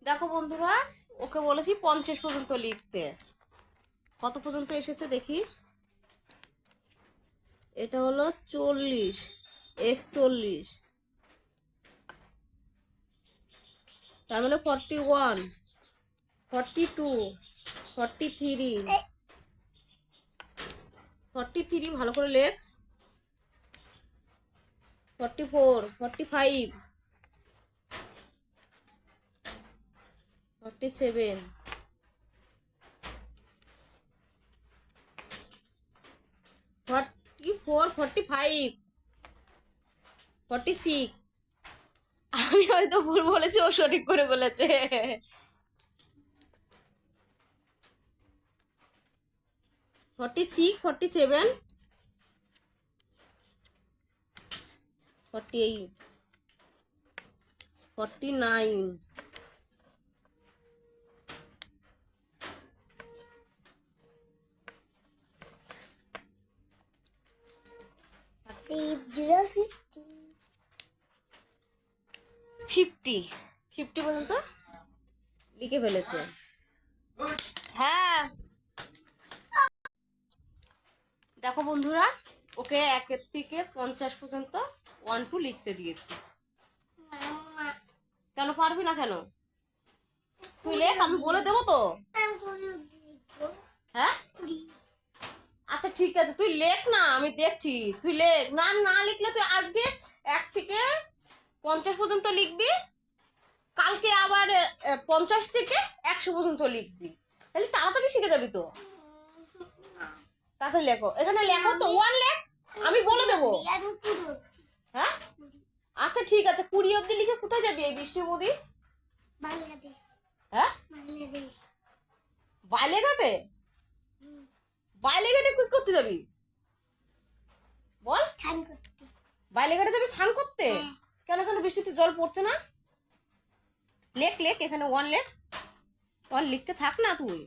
দেখো বন্ধুরা, ওকে বলেছি 50 পর্যন্ত লিখতে। কত পর্যন্ত এসেছে দেখি। এটা হলো 40, 41, তার মানে 41, 42, 43, 43 ভালো করে লেখ। 44, 45, 47, 44, 45, 46। আমি হয়তো ভুল বলেছি, ও সঠিক করে বলেছে। 46, 47, 48, 49, 50, 50 পর্যন্ত লিখে ফেলেছে। হ্যাঁ দেখো বন্ধুরা, ওকে 1 থেকে 50 পর্যন্ত 1 2 লিখতে দিয়েছি। কেন পারবি না কেন? তুই লেখ, আমি বলে দেবো তো। হ্যাঁ আচ্ছা ঠিক আছে, তুই লেখ না, আমি দেখছি। তুই লেখ না, না লিখলে তুই আজকে 1 থেকে 50 পর্যন্ত লিখবি, কালকে আবার 50 থেকে 100 পর্যন্ত লিখবি। তাহলে তাড়াতাড়ি শিখে যাবি তো। তাড়াতাড়ি লেখো, এখানে লেখো তো, 1 লেখ, আমি বলে দেবো। হ্যাঁ আচ্ছা ঠিক আছে, 20 অব্দি লিখে কোথায় যাবি এই বৃষ্টির মধ্যে? বাংলাদেশ। হ্যাঁ বাংলাদেশ। বাইলেঘাটে? বাইলেঘাটে কি করতে যাবি বল? স্নান করতে। বাইলেঘাটে যাবি স্নান করতে? হ্যাঁ। কেন কেন বৃষ্টিতে জল পড়ছে না? লেখ লেখ, এখানে 1 লেখ, 1 লিখতে থাক না তুই।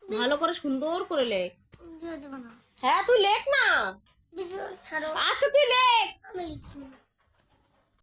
ভালো করে সুন্দর করে লেখ। হ্যাঁ তুই লেখ না। ছাড়ো। আচ্ছা তুই লেখ। আমি লিখছি না।